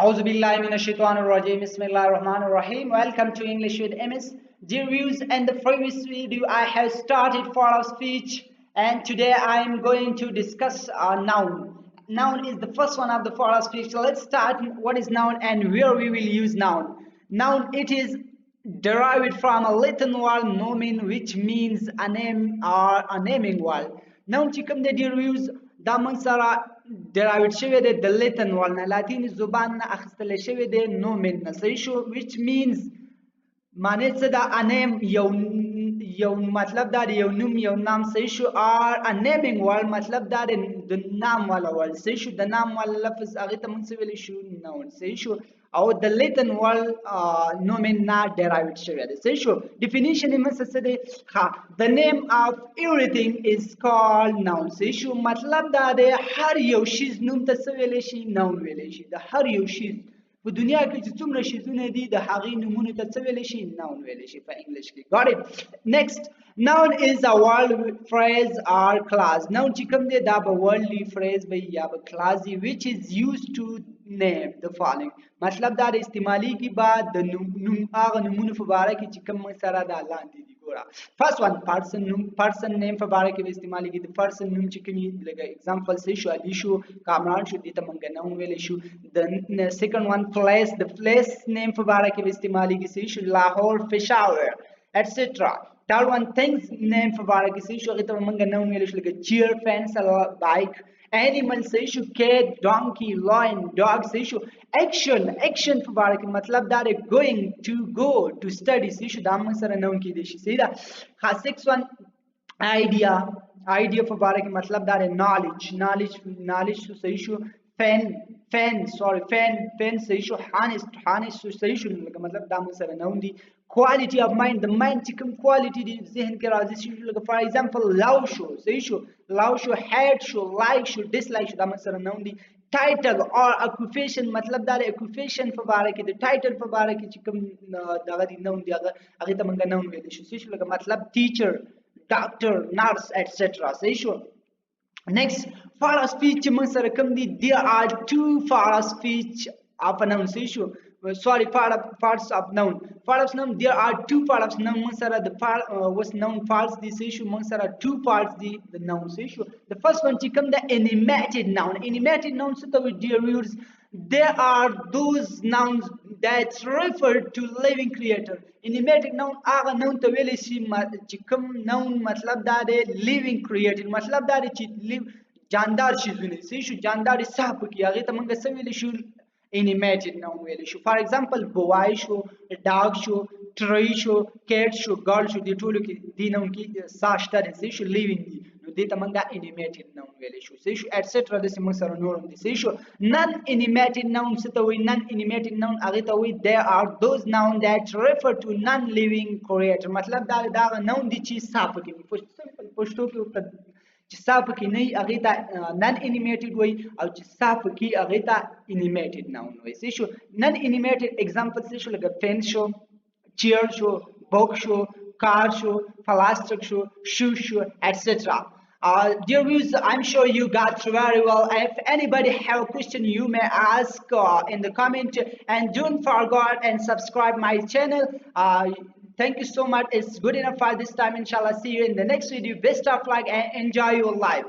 A'udhu billahi minash shaitanir rajim. Bismillahir rahmanir rahim. Welcome to English with MS. Dear viewers, in the previous video I have started for our speech, and today I am going to discuss noun. Noun is the first one of the for our speech. So let's start. What is noun and where we will use noun? Noun, it is derived from a Latin word nomen, which means a name or a naming word. Noun chikam de dear viewers, دا موږ سره ډراوډ شوی دی د لیتن وال نه لاتیني زبان نه اخیستلی شوی دی نومن نه صحیح شو which means معنی څه ده انیم یو مطلب دا دی یو نوم یو نام صحیح شو or a naming word مطلب دا دی د نام والا word صحیح شو د نام والا لفظ هغې ته موږ څه ویلی شو noun صحیح شو او د لیتن word nomen نه ډراوډ شوی دی صحیح شو definition یې مثل څه دی the name of everything is called noun صحیح شو مطلب دا دی هر یو شیز نوم ته څه ویلی شي noun ویلی شي د هر یو شیز په دنیا کې چې څومره شیزونه دي د هغې نومونو ته څه ویلی شي noun ویلی شي په انګلیش کې got it next noun is a word phrase or class noun چې کوم دی دا به worldly phrase وي یا به class وي which is used to name the following مطلب دا د استعمالیږي به د نوم هغه نومونو په باره کې چې کوم سره دا لاندې دي ګوره first one person name په باره کې به استعمالیږي د person نوم چې کوم لکه example صحیح شو علي شو کامران شو دې ته موږ noun ویلی شو د second one place the place name په باره کې به استعمالیږي صحیح شو لاهور پېښور etc third one things name په باره کې صحیح شو هغې ته به موږ noun ویلی شو لکه chair pencil bike animal صحیح شو cat donkey lion dog صحیح شو action په باره کې مطلب دا دی going to go to study صحیح شو دا موږ سره noun کېدی شي صحیح ده خاص sixth one idea په باره کې مطلب دا دی knowledge شو صحیح شو fan صحیح شو harness صحیح شو لکه مطلب دا موږ سره noun دي quality of mind the mind چې کوم quality دی ذهن کې راځي شي لکه for example love شو صحیح شو love شو hate شو like شو dislike شو دا موږ سره noun دي title or occupation مطلب دا دی occupation په باره کې د title په باره کې چې کوم دغه دی noun دی هغې ته موږ noun ویلی شو صحیح شو لکه مطلب teacher doctor nurse etc صحیح شو next part of speech چې موږ سره کوم دي there are two part of speech of a noun صحیح شو sorry parts of noun there are two parts of noun موږ سره the part was noun parts دي صحیح شو موږ سره two parts دي the noun صحیح شو the first one چې کوم د animated noun څه ته وایي dear viewers there are those nouns that refer to living creator animated noun هغه noun ته ویلی شي چې کوم noun مطلب دا دی living creator مطلب دا دی چې جاندار شیزونه صحیح شو جاندار صح پکې هغې ته موږ څه ویلی شو animated noun ویلی شو for example boy شو dog شو tree شو cat شو girl شو دې ټولو کې دې noun کې سا شته دی صحیح شو living دي نو دې ته موږ animated noun ویلی شو صحیح شو etc داسې موږ سره نور هم دي صحیح شو non animated noun څه ته وایي non animated noun هغې ته وایي there are those noun that refer to non living creator مطلب دا هغه noun دي چې سا پکې وي پښتو کې چې سا پکې نه وي هغې ته non animated وایي او چې سا پکې هغې ته animated noun وایي صحیح شو non animated example صحیح شو لکه pen شو chair شو book شو car شو plastic شو shoe شو etc dear viewers, I'm sure you got very well. If anybody have a question, you may ask in the comment, and don't forget and subscribe my channel. Thank you so much. It's good enough for this time. Inshallah, see you in the next video. Best of luck and enjoy your life.